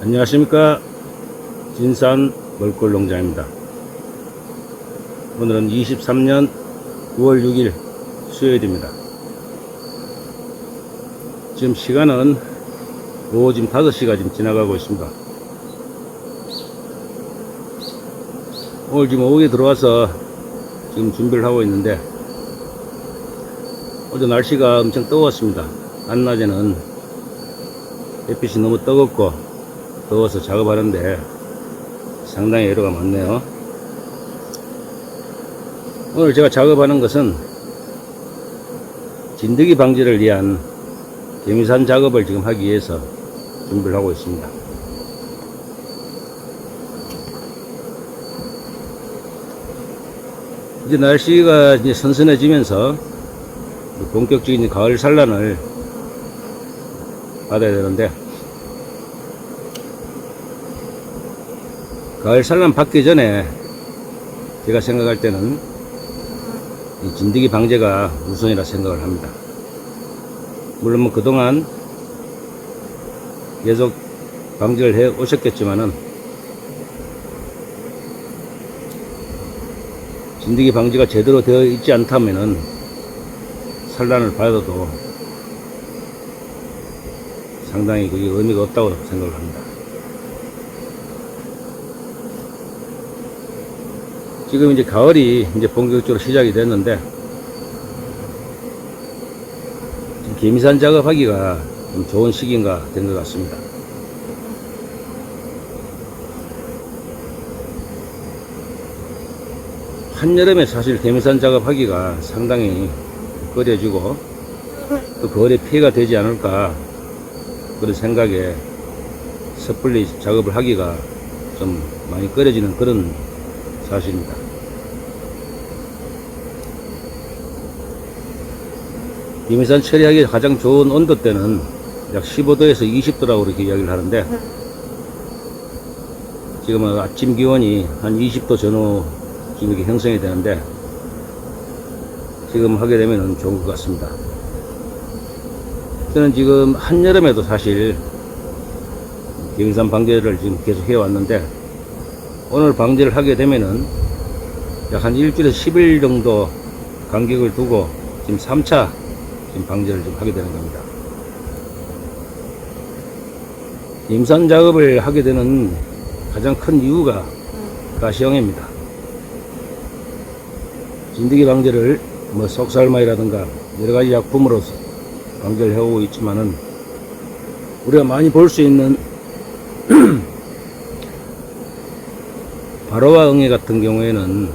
안녕하십니까. 진산 멀골농장입니다. 오늘은 23년 9월 6일 수요일입니다. 지금 시간은 오후 지금 5시가 지금 지나가고 있습니다. 오늘 지금 오후에 들어와서 지금 준비를 하고 있는데, 어제 날씨가 엄청 뜨거웠습니다. 한낮에는 햇빛이 너무 뜨겁고 더워서 작업하는데 상당히 애로가 많네요. 오늘 제가 작업하는 것은 진드기 방지를 위한 개미산 작업을 지금 하기 위해서 준비를 하고 있습니다. 이제 날씨가 이제 선선해지면서 본격적인 가을 산란을 받아야 되는데, 가을 산란 받기 전에 제가 생각할 때는 이 진드기 방제가 우선이라 생각을 합니다. 물론 뭐 그동안 계속 방제를 해 오셨겠지만은, 진드기 방제가 제대로 되어 있지 않다면은 산란을 받아도 상당히 그게 의미가 없다고 생각을 합니다. 지금 이제 가을이 이제 본격적으로 시작이 됐는데, 지금 개미산 작업하기가 좀 좋은 시기인가 된 것 같습니다. 한여름에 사실 개미산 작업하기가 상당히 꺼려지고 또 거리에 피해가 되지 않을까 그런 생각에 섣불리 작업을 하기가 좀 많이 꺼려지는 그런 사실입니다. 개미산 처리하기 가장 좋은 온도대는 약 15도에서 20도라고 이렇게 이야기를 하는데, 지금은 아침 기온이 한 20도 전후 지금 이렇게 형성이 되는데, 지금 하게 되면 좋은 것 같습니다. 저는 지금 한여름에도 사실 개미산 방제를 지금 계속 해왔는데, 오늘 방제를 하게 되면은 약 한 일주일에서 10일 정도 간격을 두고 지금 3차 지금 방제를 좀 하게 되는 겁니다. 임산 작업을 하게 되는 가장 큰 이유가 가시형입니다. 진드기 방제를 뭐 속살마이라든가 여러가지 약품으로 방제를 해오고 있지만은, 우리가 많이 볼 수 있는 바로와 응애 같은 경우에는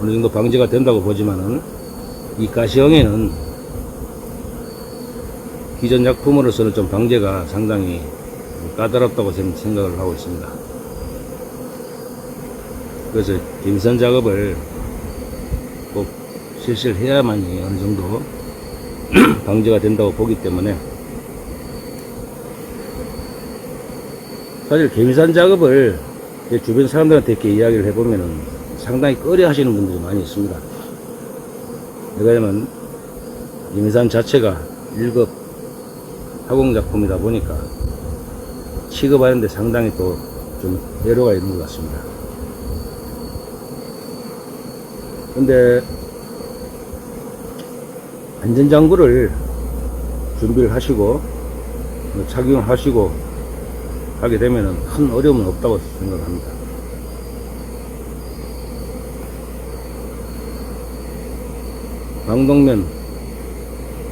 어느 정도 방제가 된다고 보지만은, 이 가시형에는 기존 약품으로서는 좀 방제가 상당히 까다롭다고 생각을 하고 있습니다. 그래서 개미산 작업을 꼭 실시를 해야만이 어느 정도 방제가 된다고 보기 때문에, 사실 개미산 작업을 주변 사람들한테 이렇게 이야기를 해보면은 상당히 꺼려 하시는 분들이 많이 있습니다. 왜냐하면 개미산 자체가 1급 화공작품이다 보니까 취급하는데 상당히 또 좀 애로가 있는 것 같습니다. 근데 안전장구를 준비를 하시고 착용하시고 하게 되면은 큰 어려움은 없다고 생각합니다. 방독면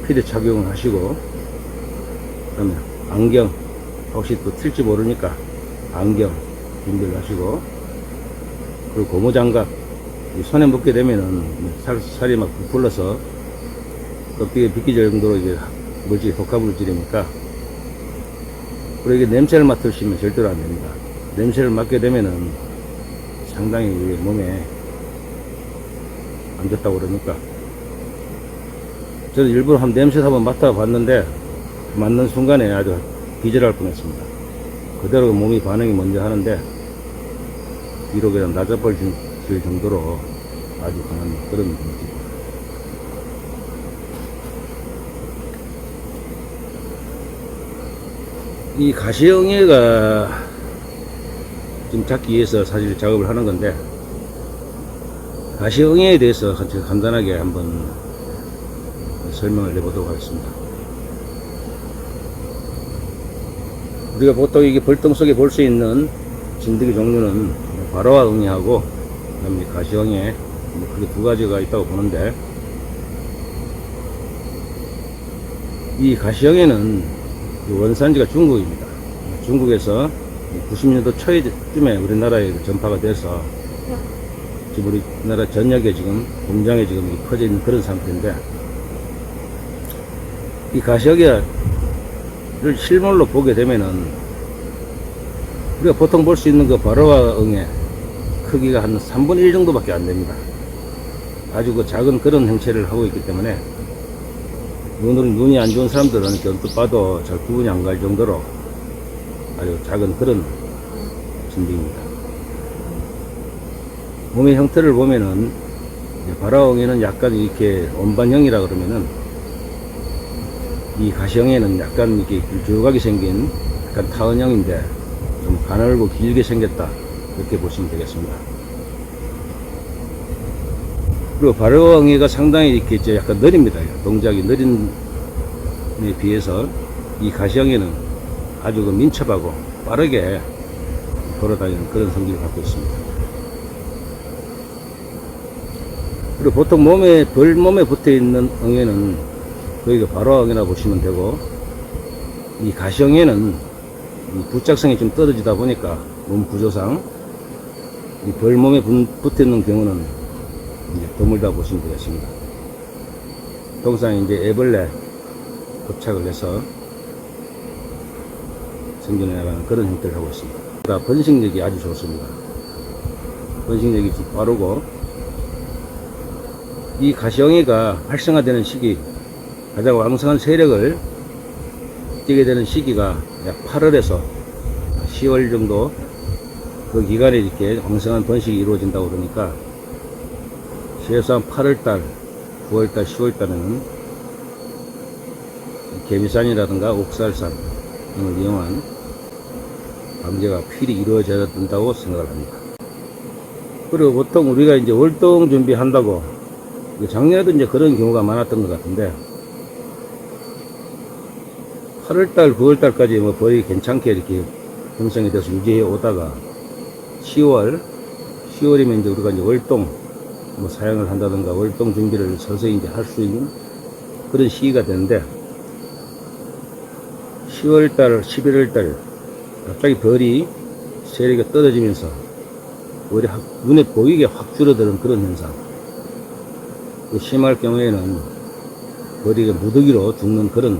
필히 착용을 하시고, 그다음에 안경, 혹시 또 튈지 모르니까 안경 준비를 하시고, 그리고 고무장갑, 손에 묻게 되면은 살이 막 부풀러서 껍데기에 비끼질 정도로 이게 물질이 독화물질이니까, 그리고 이게 냄새를 맡으시면 절대로 안 됩니다. 냄새를 맡게 되면은 상당히 몸에 안 좋다고 그러니까, 저는 일부러 한 냄새 한번 맡아봤는데 맡는 순간에 아주 기절할 뻔했습니다. 그대로 몸이 반응이 먼저 하는데, 뒤로 그냥 나자벌질 정도로 아주 강한 그런 물질. 이 가시형해가 지금 잡기 위해서 사실 작업을 하는 건데, 가시형해에 대해서 간단하게 한번 설명을 해보도록 하겠습니다. 우리가 보통 이게 벌통 속에 볼 수 있는 진드기 종류는 바로와 응애하고 그다음에 가시형해, 크게 두 가지가 있다고 보는데, 이 가시형해는 원산지가 중국입니다. 중국에서 90년도 초에쯤에 우리나라에 전파가 돼서 지금 우리나라 전역에 지금 공장에 지금 퍼져 있는 그런 상태인데, 이 가시형해를 실물로 보게 되면은 우리가 보통 볼 수 있는 그 바로와 응애 크기가 한 3분의 1 정도밖에 안 됩니다. 아주 그 작은 그런 형체를 하고 있기 때문에 눈이 안 좋은 사람들은 이렇게 언뜻 봐도 잘 구분이 안 갈 정도로 아주 작은 그런 진드기입니다. 몸의 형태를 보면은 바라옹에는 약간 이렇게 원반형이라 그러면은, 이 가시형에는 약간 이렇게 길쭉하게 생긴 약간 타원형인데 좀 가늘고 길게 생겼다, 이렇게 보시면 되겠습니다. 그리고 바라옹이가 상당히 이렇게 약간 느립니다. 동작이 느린 데 비해서 이 가시형에는 아주 그 민첩하고 빠르게 걸어다니는 그런 성질을 갖고 있습니다. 그리고 보통 벌몸에 붙어 있는 응애는 거기가 바로왕이라 보시면 되고, 이 가시형에는 이 부착성이 좀 떨어지다 보니까 몸 구조상 이 벌몸에 붙어 있는 경우는 이제 드물다 보시면 되겠습니다. 통상 이제 애벌레 부착을 해서 생존해 나가는 그런 형태를 하고 있습니다. 번식력이 아주 좋습니다. 번식력이 좀 빠르고, 이 가시형해가 활성화되는 시기, 가장 왕성한 세력을 띠게 되는 시기가 약 8월에서 10월 정도, 그 기간에 이렇게 왕성한 번식이 이루어진다고 그러니까, 최소한 8월달, 9월달, 10월달에는 개미산이라든가 옥살산 등을 이용한 방제가 필히 이루어져야 된다고 생각을 합니다. 그리고 보통 우리가 이제 월동 준비한다고, 작년에도 이제 그런 경우가 많았던 것 같은데, 8월달, 9월달까지 뭐 거의 괜찮게 이렇게 형성이 돼서 유지해 오다가 10월이면 이제 우리가 이제 월동 뭐 사용을 한다든가 월동 준비를 서서히 이제 할 수 있는 그런 시기가 되는데, 10월달, 11월달 갑자기 벌이 세력이 떨어지면서 벌이 눈에 보이게 확 줄어드는 그런 현상, 심할 경우에는 벌이 무더기로 죽는 그런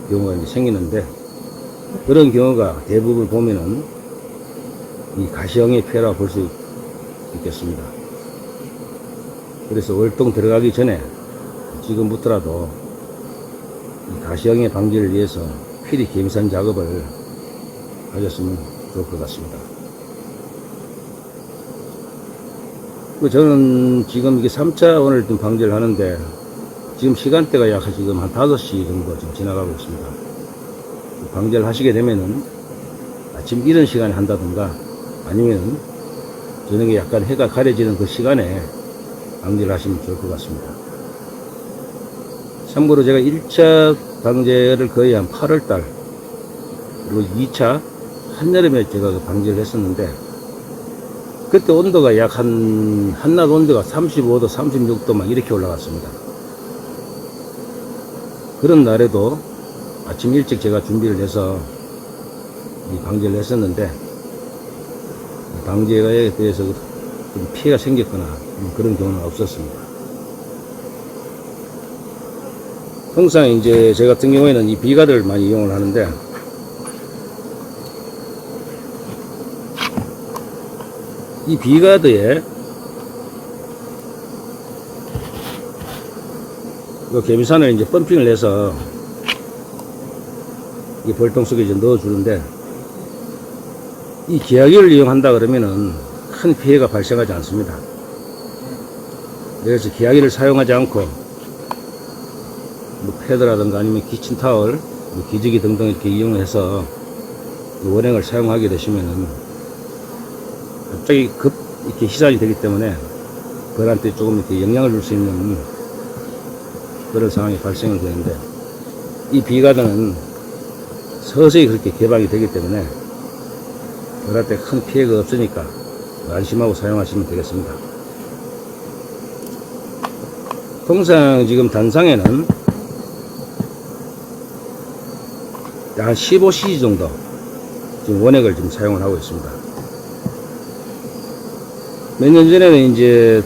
경우가 이제 생기는데, 그런 경우가 대부분 보면은 이 가시형해 폐라 볼 수 있겠습니다. 그래서 월동 들어가기 전에 지금부터라도 이 가시형해 방지를 위해서 필히 개미산 작업을 하셨으면 좋을 것 같습니다. 저는 지금 이게 3차 오늘 좀 방제를 하는데, 지금 시간대가 약 지금 한 5시 정도 지금 지나가고 있습니다. 방제를 하시게 되면은 아침 이런 시간에 한다든가 아니면 저녁에 약간 해가 가려지는 그 시간에 방제를 하시면 좋을 것 같습니다. 참고로 제가 1차 방제를 거의 한 8월달, 그리고 2차 한여름에 제가 그 방제를 했었는데, 그때 온도가 약 한낮 온도가 35도, 36도 막 이렇게 올라갔습니다. 그런 날에도 아침 일찍 제가 준비를 해서 이 방제를 했었는데, 방제에 대해서 좀 피해가 생겼거나 그런 경우는 없었습니다. 항상 이제 제 같은 경우에는 이 비가드를 많이 이용을 하는데, 이 비가드에 이 개미산을 이제 펌핑을 해서 이 벌통 속에 이제 넣어주는데, 이 기하기를 이용한다 그러면은 큰 피해가 발생하지 않습니다. 그래서 기하기를 사용하지 않고 뭐 패드라든가 아니면 키친타월, 뭐 기저귀 등등 이렇게 이용해서 원액을 사용하게 되시면은 갑자기 급 이렇게 희산이 되기 때문에 벌한테 조금 이렇게 영향을 줄 수 있는 그런 상황이 발생을 되는데, 이 비가드는 서서히 그렇게 개방이 되기 때문에 벌한테 큰 피해가 없으니까 안심하고 사용하시면 되겠습니다. 통상 지금 단상에는 약 한 15cc 정도 지금 원액을 지금 사용을 하고 있습니다. 몇 년 전에는 이제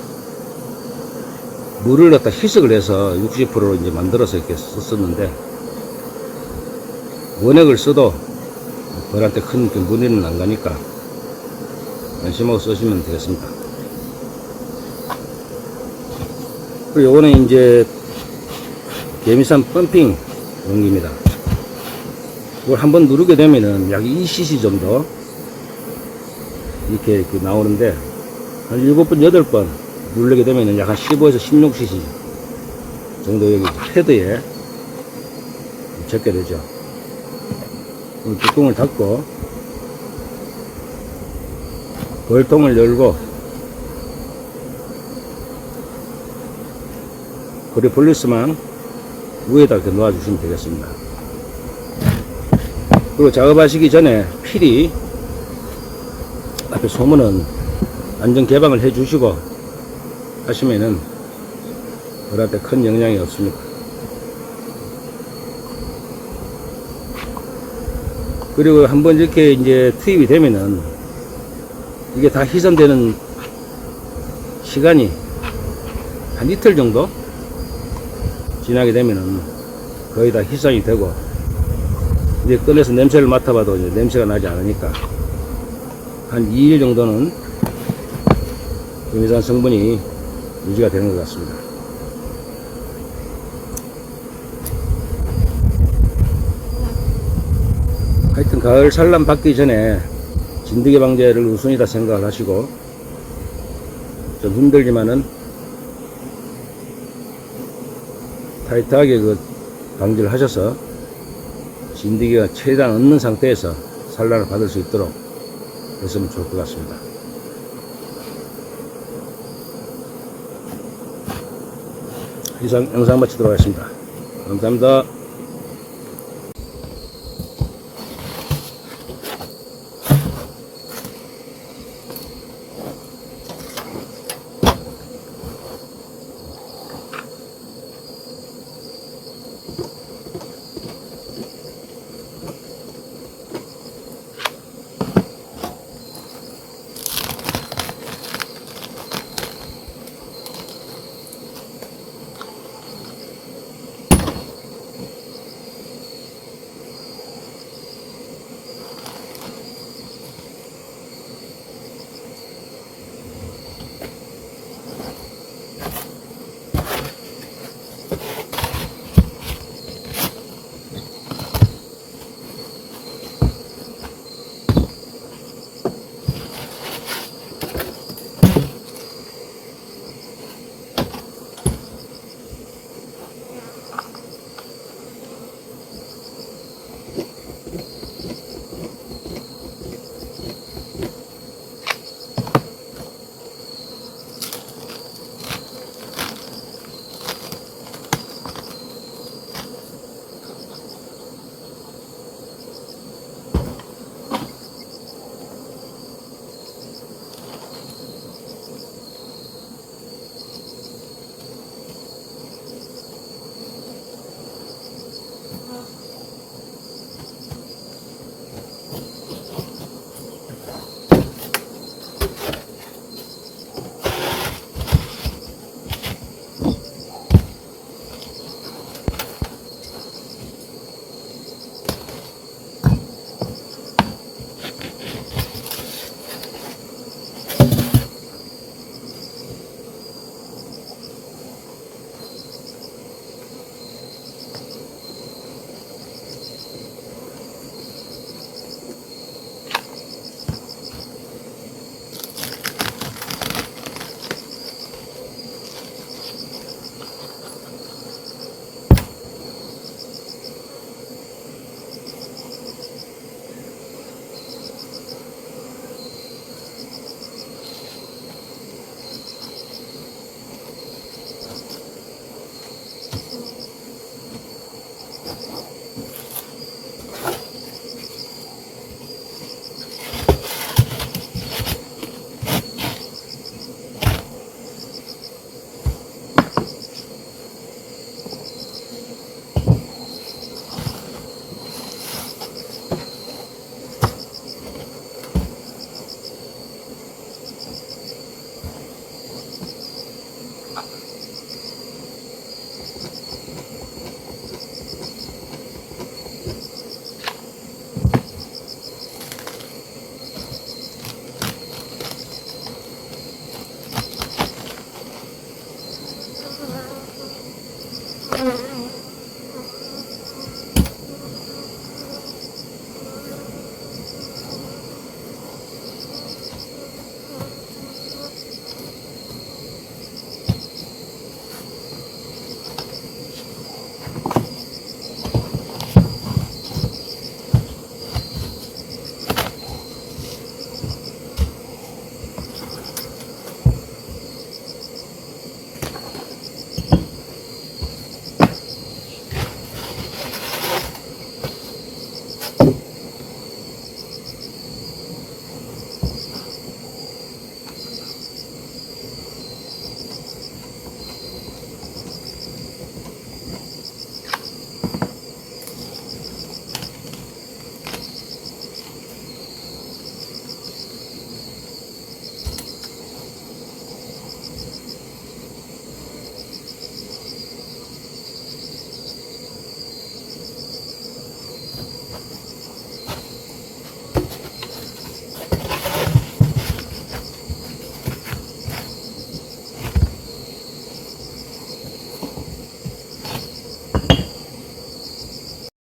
물을 갖다 희석을 해서 60%로 이제 만들어서 이렇게 썼었는데, 원액을 써도 벌한테 큰 무리는 안 가니까 안심하고 쓰시면 되겠습니다. 그리고 요거는 이제 개미산 펌핑 용기입니다. 이걸 한번 누르게 되면은 약 2cc 정도 이렇게 나오는데, 한 7번, 8번 누르게 되면은 약 한 15에서 16cc 정도 여기 패드에 적게 되죠. 뚜껑을 닫고 벌통을 열고 그리폴리스만 위에다 이렇게 놓아주시면 되겠습니다. 그리고 작업하시기 전에 필히 앞에 소문은 안전 개방을 해 주시고 하시면은 벌한테 큰 영향이 없습니다. 그리고 한번 이렇게 이제 투입이 되면은 이게 다 희선되는 시간이 한 이틀 정도 지나게 되면은 거의 다 희선이 되고, 이제 꺼내서 냄새를 맡아봐도 이제 냄새가 나지 않으니까 한 2일 정도는 개미산 성분이 유지가 되는 것 같습니다. 하여튼 가을 산란 받기 전에 진드기 방제를 우선이다 생각을 하시고, 좀 힘들지만은 타이트하게 그 방제를 하셔서 진드기가 최대한 없는 상태에서 산란을 받을 수 있도록 했으면 좋을 것 같습니다. 이상 영상 마치도록 하겠습니다. 감사합니다.